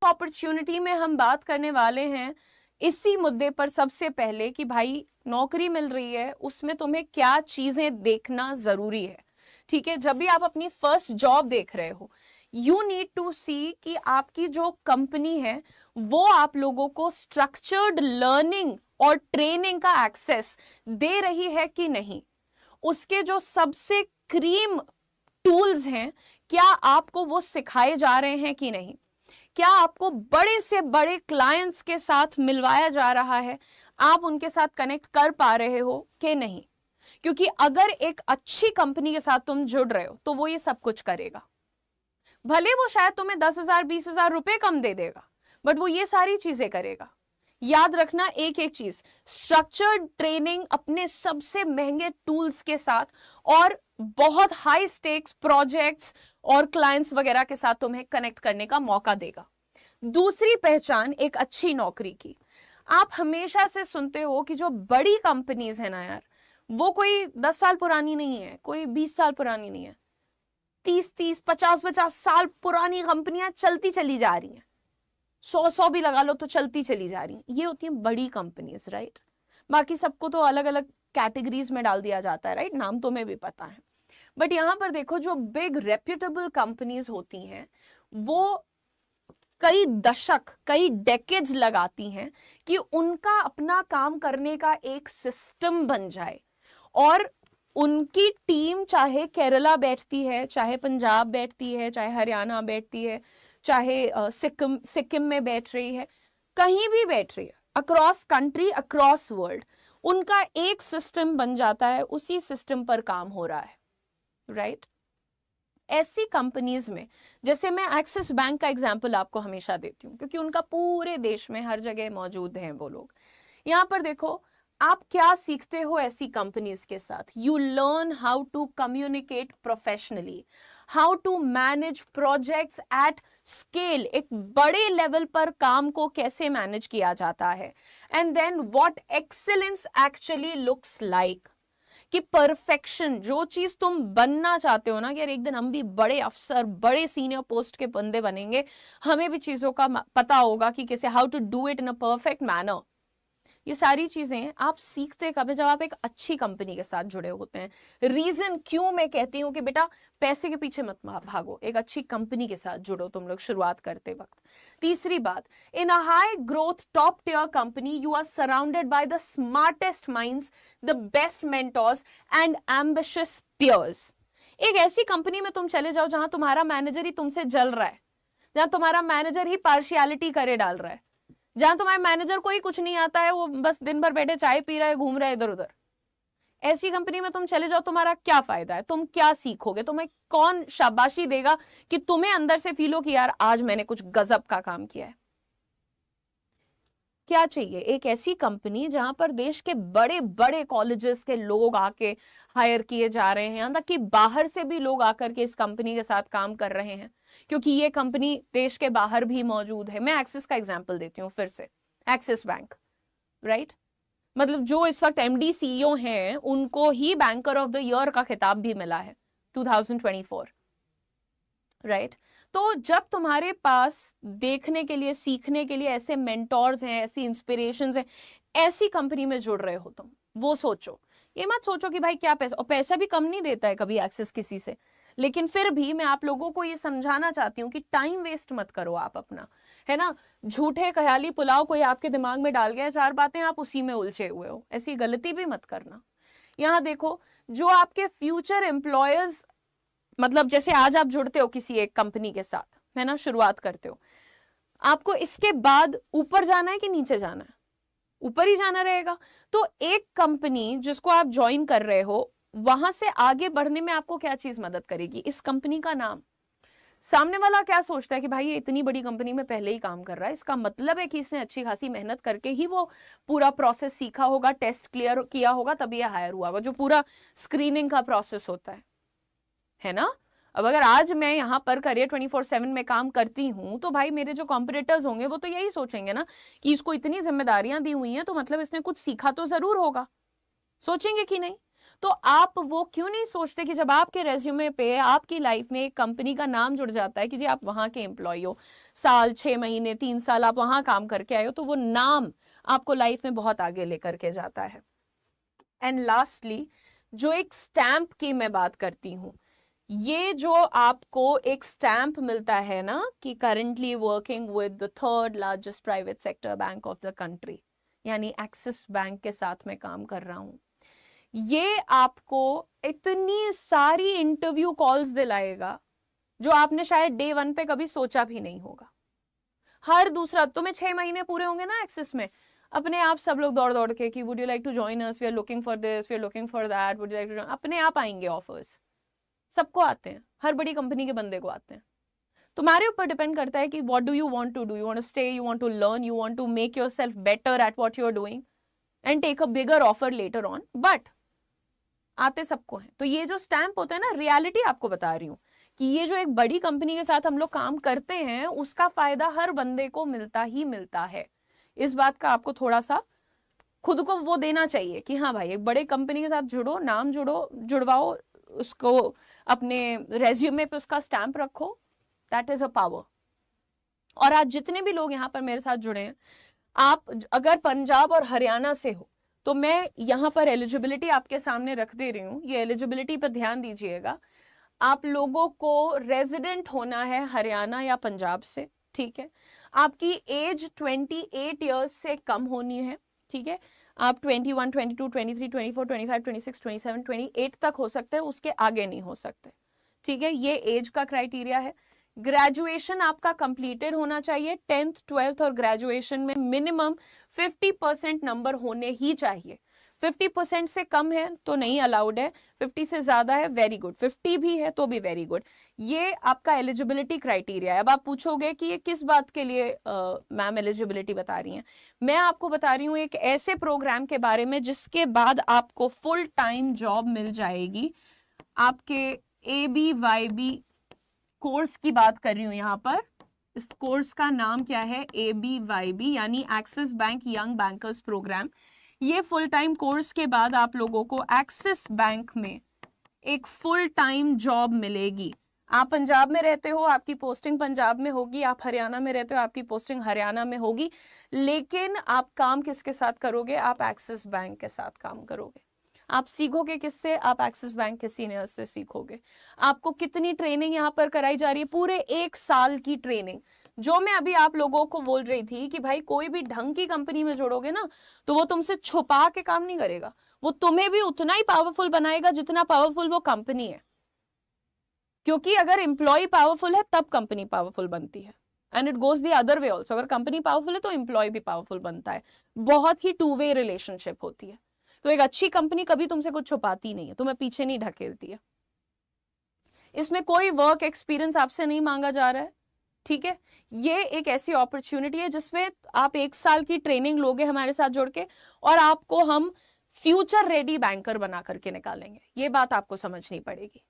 Opportunity में हम बात करने वाले हैं इसी मुद्दे पर सबसे पहले कि भाई नौकरी मिल रही है, उसमें तुम्हें क्या चीजें देखना जरूरी है। ठीक है, जब भी आप अपनी फर्स्ट जॉब देख रहे हो, यू नीड टू सी कि आपकी जो कंपनी है वो आप लोगों को स्ट्रक्चर्ड लर्निंग और ट्रेनिंग का एक्सेस दे रही है कि नहीं। उसके जो सबसे क्रीम टूल्स हैं, क्या आपको वो सिखाए जा रहे हैं कि नहीं। क्या आपको बड़े से बड़े क्लाइंट्स के साथ मिलवाया जा रहा है, आप उनके साथ कनेक्ट कर पा रहे हो कि नहीं। क्योंकि अगर एक अच्छी कंपनी के साथ तुम जुड़ रहे हो तो वो ये सब कुछ करेगा। भले वो शायद तुम्हें 10,000 20,000 रुपए कम दे देगा, बट वो ये सारी चीजें करेगा। याद रखना एक एक चीज, स्ट्रक्चर्ड ट्रेनिंग अपने सबसे महंगे टूल्स के साथ और बहुत हाई स्टेक्स प्रोजेक्ट्स और क्लाइंट्स वगैरह के साथ तुम्हें कनेक्ट करने का मौका देगा। दूसरी पहचान एक अच्छी नौकरी की, आप हमेशा से सुनते हो कि जो बड़ी कंपनीज है ना यार, वो कोई 10 साल पुरानी नहीं है, कोई 20 साल पुरानी नहीं है, 30 50 साल पुरानी कंपनियां चलती चली जा रही हैं, 100 भी लगा लो तो चलती चली जा रही हैं। ये होती हैं बड़ी कंपनीज, राइट। बाकी सबको तो अलग अलग कैटेगरीज में डाल दिया जाता है, राइट, नाम तुम्हें भी पता है। बट यहां पर देखो, जो बिग रेप्यूटेबल कंपनीज होती हैं वो कई दशक, कई डेकेड्स लगाती हैं कि उनका अपना काम करने का एक सिस्टम बन जाए। और उनकी टीम चाहे केरला बैठती है, चाहे पंजाब बैठती है, चाहे हरियाणा बैठती है, चाहे सिक्किम में बैठ रही है, कहीं भी बैठ रही है, अक्रॉस कंट्री, अक्रॉस वर्ल्ड, उनका एक सिस्टम बन जाता है, उसी सिस्टम पर काम हो रहा है, राइट। ऐसी कंपनीज में, जैसे मैं एक्सिस बैंक का एग्जांपल आपको हमेशा देती हूँ क्योंकि उनका पूरे देश में हर जगह मौजूद हैं वो लोग। यहाँ पर देखो, आप क्या सीखते हो ऐसी कंपनीज के साथ। You learn how to communicate professionally, how to manage projects at scale, एक बड़े लेवल पर काम को कैसे मैनेज किया जाता है, and then what excellence actually looks like, कि परफेक्शन, जो चीज तुम बनना चाहते हो ना कि यार एक दिन हम भी बड़े अफसर, बड़े सीनियर पोस्ट के बंदे बनेंगे, हमें भी चीजों का पता होगा कि कैसे, how to do it in a perfect manner. ये सारी चीजें आप सीखते कब है, जब आप एक अच्छी कंपनी के साथ जुड़े होते हैं। रीजन क्यों मैं कहती हूँ कि बेटा पैसे के पीछे मत भागो, एक अच्छी कंपनी के साथ जुड़ो तुम लोग शुरुआत करते वक्त। तीसरी बात, in a high growth top tier company you are surrounded by the smartest minds, the best mentors and ambitious peers. एक ऐसी कंपनी में तुम चले जाओ जहां तुम्हारा मैनेजर ही तुमसे जल रहा है, जहां तुम्हारा मैनेजर ही पार्शियलिटी करे डाल रहा है, जहां तुम्हारे मैनेजर को ही कुछ नहीं आता है, वो बस दिन भर बैठे चाय पी रहा है, घूम रहा है इधर उधर। ऐसी कंपनी में तुम चले जाओ, तुम्हारा क्या फायदा है, तुम क्या सीखोगे, तुम्हें कौन शाबाशी देगा कि तुम्हें अंदर से फील हो कि यार आज मैंने कुछ गजब का काम किया है। क्या चाहिए, एक ऐसी कंपनी जहां पर देश के बड़े बड़े कॉलेजेस के लोग आके हायर किए जा रहे हैं, यहां तक कि बाहर से भी लोग आकर के इस कंपनी के साथ काम कर रहे हैं, क्योंकि ये कंपनी देश के बाहर भी मौजूद है। मैं एक्सिस का एग्जांपल देती हूँ फिर से, एक्सिस बैंक, राइट। मतलब जो इस वक्त एमडी सीईओ हैं, उनको ही बैंकर ऑफ द ईयर का खिताब भी मिला है 2024, राइट। तो जब तुम्हारे पास देखने के लिए, सीखने के लिए ऐसे मेंटोर्स हैं, ऐसी इंस्पिरेशंस हैं, ऐसी कंपनी में जुड़ रहे हो तुम, वो सोचो। ये मत सोचो कि भाई क्या पैसा, और पैसा भी कम नहीं देता है कभी एक्सेस किसी से, लेकिन फिर भी मैं आप लोगों को ये समझाना चाहती हूँ कि टाइम वेस्ट मत करो आप अपना, है ना। झूठे ख्याली पुलाव कोई आपके दिमाग में डाल गया, 4 बातें आप उसी में उलझे हुए हो, ऐसी गलती भी मत करना। यहाँ देखो, जो आपके फ्यूचर एम्प्लॉयर्स, मतलब जैसे आज आप जुड़ते हो किसी एक कंपनी के साथ, है ना, शुरुआत करते हो, आपको इसके बाद ऊपर जाना है कि नीचे जाना है, ऊपर ही जाना रहेगा। तो एक कंपनी जिसको आप ज्वाइन कर रहे हो, वहां से आगे बढ़ने में आपको क्या चीज मदद करेगी, इस कंपनी का नाम। सामने वाला क्या सोचता है कि भाई ये इतनी बड़ी कंपनी में पहले ही काम कर रहा है, इसका मतलब है कि इसने अच्छी खासी मेहनत करके ही वो पूरा प्रोसेस सीखा होगा, टेस्ट क्लियर किया होगा, तभी ये हायर हुआ होगा, जो पूरा स्क्रीनिंग का प्रोसेस होता है ना। अब अगर आज मैं यहाँ पर करियर 24/7 में काम करती हूँ, तो भाई मेरे जो कॉम्पिटिटर्स होंगे वो तो यही सोचेंगे ना कि इसको इतनी जिम्मेदारियां दी हुई हैं, तो मतलब इसने कुछ सीखा तो जरूर होगा, सोचेंगे कि नहीं। तो आप वो क्यों नहीं सोचते कि जब आपके रेज्यूमे पे आपकी लाइफ में एक कंपनी का नाम जुड़ जाता है कि जी आप वहां के एम्प्लॉय हो, साल 6 महीने 3 साल आप वहां काम करके आए हो, तो वो नाम आपको लाइफ में बहुत आगे लेकर के जाता है। एंड लास्टली जो एक स्टैंप की मैं बात करती हूँ, ये जो आपको एक स्टैंप मिलता है ना कि currently working with the third largest private sector bank of the country, यानी एक्सिस बैंक के साथ में काम कर रहा हूं, ये आपको इतनी सारी इंटरव्यू कॉल्स दिलाएगा जो आपने शायद डे 1 पे कभी सोचा भी नहीं होगा। हर दूसरा, तुम्हें 6 महीने पूरे होंगे ना एक्सिस में, अपने आप सब लोग दौड़ दौड़ के कि would you like to join us, we are looking for this, we are looking for that, would you like to join, अपने आप आएंगे ऑफर्स, सबको आते हैं, हर बड़ी कंपनी के बंदे को आते हैं। तुम्हारे ऊपर डिपेंड करता है कि what do you want to do, you want to stay, you want to learn, you want to make yourself better at what you are doing and take a bigger offer letter on, but आते सबको हैं। तो ये जो stamp होता है ना, reality आपको बता रही हूँ कि ये जो एक बड़ी कंपनी के साथ हम लोग काम करते हैं उसका फायदा हर बंदे को मिलता ही मिलता है। इस बात का आपको थोड़ा सा खुद को वो देना चाहिए कि हाँ भाई, एक बड़े कंपनी के साथ जुड़ो, नाम जुड़वाओ, उसको अपने रेज्यूमे पे उसका स्टैंप रखो, दैट इज अ पावर। और आज जितने भी लोग यहाँ पर मेरे साथ जुड़े हैं, आप अगर पंजाब और हरियाणा से हो तो मैं यहाँ पर एलिजिबिलिटी आपके सामने रख दे रही हूँ, ये एलिजिबिलिटी पर ध्यान दीजिएगा। आप लोगों को रेजिडेंट होना है हरियाणा या पंजाब से, ठीक है। आपकी एज 28 ईयर्स से कम होनी है, ठीक है। आप 21, 22, 23, 24, 25, 26, 27, 28 तक हो सकते हैं, उसके आगे नहीं हो सकते, ठीक है। ये एज का क्राइटेरिया है। ग्रेजुएशन आपका कंप्लीटेड होना चाहिए, 10th 12th और ग्रेजुएशन में मिनिमम 50% नंबर होने ही चाहिए। 50% से कम है तो नहीं अलाउड है, 50 से ज्यादा है वेरी गुड, 50 भी है तो भी वेरी गुड। ये आपका एलिजिबिलिटी क्राइटेरिया है। अब आप पूछोगे कि ये किस बात के लिए मैम एलिजिबिलिटी बता रही हैं? मैं आपको बता रही हूँ एक ऐसे प्रोग्राम के बारे में जिसके बाद आपको फुल टाइम जॉब मिल जाएगी। आपके ABYB कोर्स की बात कर रही हूँ यहाँ पर। इस कोर्स का नाम क्या है? ABYB यानी Axis Bank young bankers programme. ये फुल टाइम कोर्स के बाद आप लोगों को एक्सिस बैंक में एक फुल टाइम जॉब मिलेगी। आप पंजाब में रहते हो, आपकी पोस्टिंग पंजाब में होगी, आप हरियाणा में रहते हो, आपकी पोस्टिंग हरियाणा में होगी, लेकिन आप काम किसके साथ करोगे? आप एक्सिस बैंक के साथ काम करोगे। आप सीखोगे किससे? आप एक्सिस बैंक के सीनियर्स से सीखोगे। आपको कितनी ट्रेनिंग यहाँ पर कराई जा रही है? पूरे 1 साल की ट्रेनिंग। जो मैं अभी आप लोगों को बोल रही थी कि भाई कोई भी ढंग की कंपनी में जोड़ोगे ना तो वो तुमसे छुपा के काम नहीं करेगा, वो तुम्हें भी उतना ही पावरफुल बनाएगा जितना पावरफुल वो कंपनी है। क्योंकि अगर एम्प्लॉय पावरफुल है तब कंपनी पावरफुल बनती है, and it goes the other way also. अगर कंपनी पावरफुल है तो एम्प्लॉय भी पावरफुल बनता है। बहुत ही 2 वे रिलेशनशिप होती है। तो एक अच्छी कंपनी कभी तुमसे कुछ छुपाती नहीं है, तुम्हें पीछे नहीं ढकेलती है। इसमें कोई वर्क एक्सपीरियंस आपसे नहीं मांगा जा रहा है, ठीक है। ये एक ऐसी अपॉर्चुनिटी है जिसमें आप 1 साल की ट्रेनिंग लोगे हमारे साथ जुड़ के, और आपको हम फ्यूचर रेडी बैंकर बना करके निकालेंगे। ये बात आपको समझनी पड़ेगी।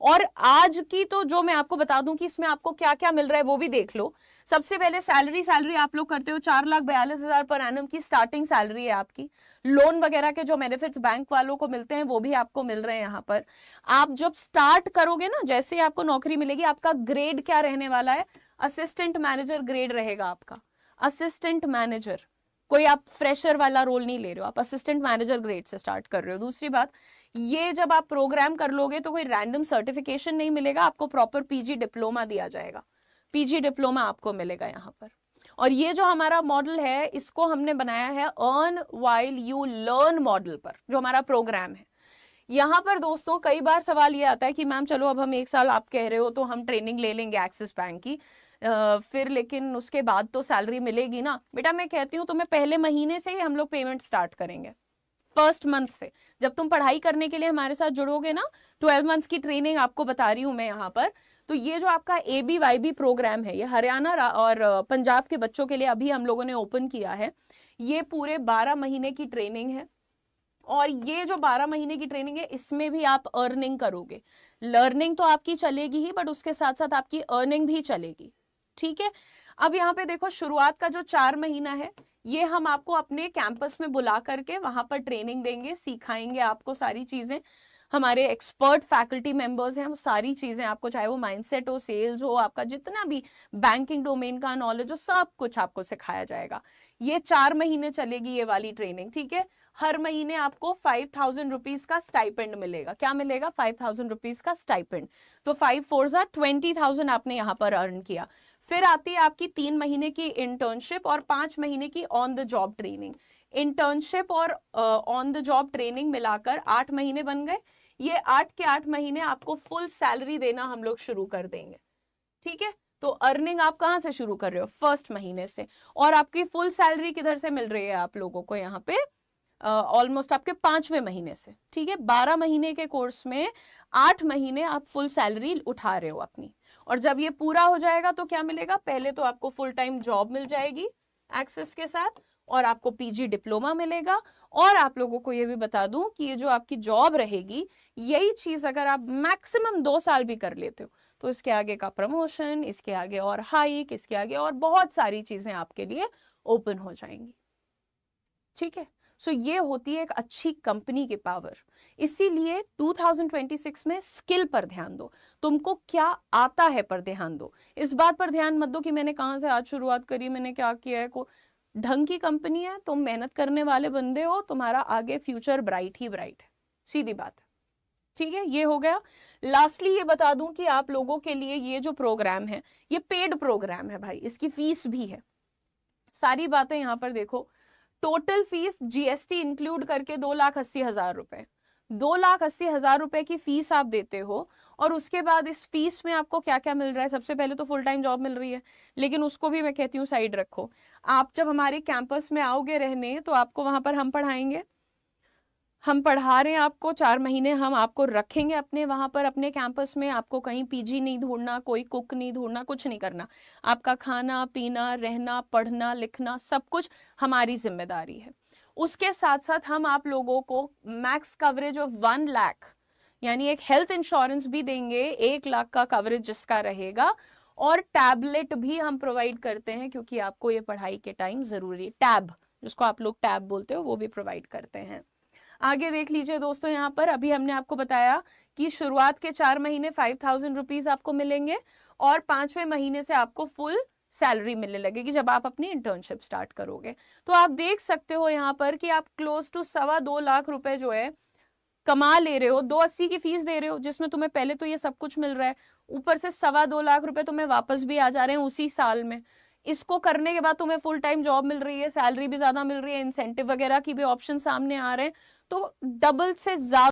और आज की तो जो मैं आपको बता दूं कि इसमें आपको क्या क्या मिल रहा है वो भी देख लो। सबसे पहले सैलरी आप लोग करते हो 4,42,000 पर एनम की स्टार्टिंग सैलरी है आपकी। लोन वगैरह के जो बेनिफिट्स बैंक वालों को मिलते हैं वो भी आपको मिल रहे हैं यहाँ पर। आप जब स्टार्ट करोगे ना, जैसे आपको नौकरी मिलेगी, आपका ग्रेड क्या रहने वाला है? असिस्टेंट मैनेजर ग्रेड रहेगा आपका। असिस्टेंट मैनेजर, कोई आप फ्रेशर वाला रोल नहीं ले रहे हो, आप असिस्टेंट मैनेजर ग्रेड से स्टार्ट कर रहे हो। दूसरी बात, ये जब आप प्रोग्राम कर लोगे तो कोई रैंडम सर्टिफिकेशन नहीं मिलेगा, आपको प्रॉपर PG डिप्लोमा दिया जाएगा। PG डिप्लोमा आपको मिलेगा यहाँ पर। और ये जो हमारा मॉडल है इसको हमने बनाया है earn while you learn model पर, जो हमारा प्रोग्राम है। यहाँ पर दोस्तों कई बार सवाल ये आता है कि मैम चलो अब हम 1 साल आप कह रहे हो तो हम ट्रेनिंग ले लेंगे एक्सिस बैंक की, फिर लेकिन उसके बाद तो सैलरी मिलेगी ना। बेटा मैं कहती हूँ तुम्हें पहले महीने से ही हम लोग पेमेंट स्टार्ट करेंगे, फर्स्ट मंथ से। जब तुम पढ़ाई करने के लिए हमारे साथ जुड़ोगे ना, 12 मंथ्स की ट्रेनिंग आपको बता रही हूँ मैं यहाँ पर। तो ये जो आपका ABYB प्रोग्राम है, ये हरियाणा और पंजाब के बच्चों के लिए अभी हम लोगों ने ओपन किया है। ये पूरे 12 महीने की ट्रेनिंग है, और ये जो 12 महीने की ट्रेनिंग है इसमें भी आप अर्निंग करोगे। लर्निंग तो आपकी चलेगी ही, बट उसके साथ साथ आपकी अर्निंग भी चलेगी, ठीक है। अब यहाँ पे देखो, शुरुआत का जो 4 महीना है ये हम आपको अपने कैंपस में बुला करके वहां पर ट्रेनिंग देंगे, सिखाएंगे आपको सारी चीजें। हमारे एक्सपर्ट फैकल्टी मेंबर्स हैं, वो सारी चीजें आपको, चाहे वो माइंडसेट हो, सेल्स हो, आपका जितना भी बैंकिंग डोमेन का नॉलेज हो, सब कुछ आपको सिखाया जाएगा। ये 4 महीने चलेगी ये वाली ट्रेनिंग, ठीक है। हर महीने आपको 5,000 रुपीज का स्टाइपेंड मिलेगा। क्या मिलेगा? 5,000 रुपीज का स्टाइपेंड। तो 5 4 20,000 आपने यहाँ पर अर्न किया। फिर आती है आपकी 3 महीने की इंटर्नशिप और 5 महीने की on the job training. Internship और ऑन द जॉब ट्रेनिंग मिलाकर 8 महीने बन गए। ये 8 के 8 महीने आपको फुल सैलरी देना हम लोग शुरू कर देंगे, ठीक है। तो अर्निंग आप कहां से शुरू कर रहे हो? फर्स्ट महीने से। और आपकी फुल सैलरी किधर से मिल रही है आप लोगों को? यहाँ पे ऑलमोस्ट आपके 5वें महीने से, ठीक है। 12 महीने के कोर्स में 8 महीने आप फुल सैलरी उठा रहे हो अपनी। और जब ये पूरा हो जाएगा तो क्या मिलेगा? पहले तो आपको फुल टाइम जॉब मिल जाएगी एक्सेस के साथ, और आपको पीजी डिप्लोमा मिलेगा। और आप लोगों को ये भी बता दूं कि ये जो आपकी जॉब रहेगी, यही चीज अगर आप मैक्सिमम 2 साल भी कर लेते हो तो इसके आगे का प्रमोशन, इसके आगे और हाइक, इसके आगे और बहुत सारी चीजें आपके लिए ओपन हो जाएंगी, ठीक है। सो ये होती है एक अच्छी कंपनी की पावर। इसीलिए 2026 में स्किल पर ध्यान दो, तुमको क्या आता है पर ध्यान दो। इस बात पर ध्यान मत दो कि मैंने कहाँ से आज शुरुआत करी, मैंने क्या किया है। को ढंग की कंपनी है, तुम मेहनत करने वाले बंदे हो, तुम्हारा आगे फ्यूचर ब्राइट ही ब्राइट है, सीधी बात है, ठीक है। ये हो गया। लास्टली ये बता दूं कि आप लोगों के लिए ये जो प्रोग्राम है, ये पेड प्रोग्राम है भाई, इसकी फीस भी है। सारी बातें यहाँ पर देखो। टोटल फीस जीएसटी इंक्लूड करके 2,80,000 रुपए, 2,80,000 रुपए की फीस आप देते हो। और उसके बाद इस फीस में आपको क्या क्या मिल रहा है? सबसे पहले तो फुल टाइम जॉब मिल रही है, लेकिन उसको भी मैं कहती हूँ साइड रखो। आप जब हमारे कैंपस में आओगे रहने, तो आपको वहां पर हम पढ़ाएंगे, हम पढ़ा रहे हैं आपको। 4 महीने हम आपको रखेंगे अपने वहां पर, अपने कैंपस में। आपको कहीं पीजी नहीं ढूंढना, कोई कुक नहीं ढूंढना, कुछ नहीं करना। आपका खाना पीना, रहना, पढ़ना, लिखना, सब कुछ हमारी जिम्मेदारी है। उसके साथ साथ हम आप लोगों को मैक्स कवरेज ऑफ 1 लाख, यानी एक हेल्थ इंश्योरेंस भी देंगे, 1 लाख का कवरेज जिसका रहेगा। और टैबलेट भी हम प्रोवाइड करते हैं, क्योंकि आपको ये पढ़ाई के टाइम जरूरी, टैब जिसको आप लोग टैब बोलते हो, वो भी प्रोवाइड करते हैं। आगे देख लीजिए दोस्तों, यहाँ पर अभी हमने आपको बताया कि शुरुआत के 4 महीने 5,000 रुपीज आपको मिलेंगे, और 5वें महीने से आपको फुल सैलरी मिलने लगेगी जब आप अपनी इंटर्नशिप स्टार्ट करोगे। तो आप देख सकते हो यहाँ पर कि आप क्लोज टू 2.25 लाख रुपए जो है कमा ले रहे हो। 280 की फीस दे रहे हो, जिसमें तुम्हें पहले तो ये सब कुछ मिल रहा है, ऊपर से 2.25 लाख रुपए तुम्हें वापस भी आ जा रहे हैं उसी साल में। इसको करने के बाद तुम्हें फुल टाइम जॉब मिल रही है, सैलरी भी ज्यादा मिल रही है, इंसेंटिव वगैरह की भी ऑप्शन सामने आ रहे हैं। तो डबल से ज्यादा